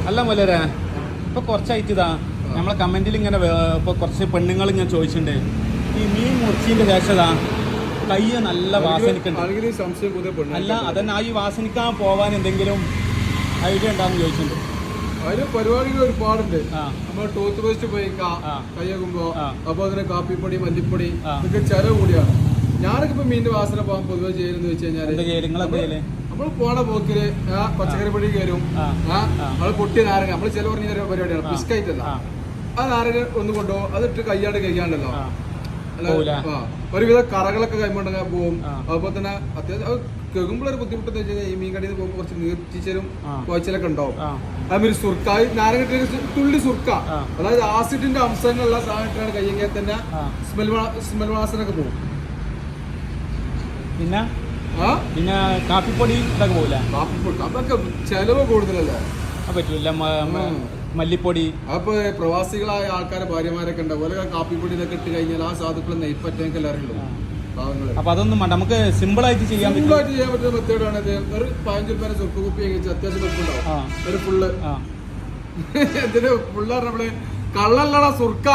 അല്ല മുലരെ ഇപ്പൊ കുറച്ചായിട്ട് ഇതാ നമ്മളെ കമന്റിൽ ഇങ്ങനെ ഇപ്പൊ കുറച്ച് പെണ്ണുങ്ങൾ ഇങ്ങനെ ചോദിച്ചിട്ടുണ്ട് ഈ മീൻ മുറിച്ചതിന്റെ ശേഷം കയ്യ നല്ല വാസനിക്കുണ്ട്. അല്ല അതന്നെ ആ ഈ വാസനിക്കാൻ പോവാൻ എന്തെങ്കിലും ഐഡിയ ഉണ്ടാന്ന് ചോദിച്ചിട്ടുണ്ട്. അതിന് പരിപാടികൾ ഒരുപാടുണ്ട്. നമ്മൾ ടൂത്ത് പേസ്റ്റ് ഉപയോഗിക്കാം കൈയാകുമ്പോ, അപ്പൊ അതിന് കാപ്പിപ്പൊടി മല്ലിപ്പൊടി ഇതൊക്കെ ചെലവ് കൂടിയാണ്. ഞാനൊക്കെ ഇപ്പൊ മീനിന്റെ വാസന പോകാൻ പൊതുവെ ചെയ്യുന്നത് വെച്ച് കഴിഞ്ഞാല് നമ്മൾ പോണ പോക്കില് പച്ചക്കറി പൊടി കയറും, നമ്മള് പൊട്ടിയ നാരങ്ങ, നമ്മള് ചില പറഞ്ഞ പരിപാടിയാണ് ബിസ്കൈറ്റ്. ആ നാരങ്ങ ഒന്ന് കൊണ്ടുപോകും, അതിട്ട് കയ്യാണ്ട് കഴിക്കാണ്ടല്ലോ. ഒരുവിധ കറകളൊക്കെ കൈമുണ്ടെങ്കിൽ പോവും. അതുപോലെ തന്നെ അത്യാവശ്യം കേൾക്കുമ്പോഴൊരു ബുദ്ധിമുട്ടെന്ന് വെച്ചാൽ ഈ മീൻ കടിയിൽ പോകുമ്പോൾ കുറച്ച് നീർച്ചലും കുഴച്ചിലൊക്കെ ഉണ്ടാവും. അതുമാതിരി സുർക്ക, നാരങ്ങ തുള്ളി സുർക്ക, അതായത് ആസിഡിന്റെ അംശങ്ങളുള്ള സാധനത്തിലാണ് കയ്യെങ്കിൽ തന്നെ സ്മെൽ വാസനൊക്കെ പോകും. പിന്നെ കാപ്പിപ്പൊടി ഇതൊക്കെ പോകില്ല. കാപ്പിപ്പൊടി അതൊക്കെ ചെലവ് കൂടുതലല്ലേ, പറ്റില്ല. മല്ലിപ്പൊടി അപ്പൊ പ്രവാസികളായ ആൾക്കാരെ ഭാര്യമാരൊക്കെ ഉണ്ടാവും, ഓരോ കാപ്പിപ്പൊടി ഇതൊക്കെ ഇട്ട് കഴിഞ്ഞാൽ ആ സാധുക്കൾ നെയ്പ്പറ്റൊക്കെ അറിയുള്ളൂ. അപ്പൊ അതൊന്നും വേണ്ട, നമുക്ക് സിമ്പിൾ ആയിട്ട് ചെയ്യാൻ പറ്റുന്ന മെത്തേഡാണ് ഇത്. ഒരു 15 രൂപ സുർക്ക കുപ്പി കഴിച്ച് അത്യാവശ്യം വെപ്പുണ്ടാവും. ഒരു ഫുള്ള് എന്തിന് ഫുള്ള് നമ്മള് കള്ളല്ലട സുർക്ക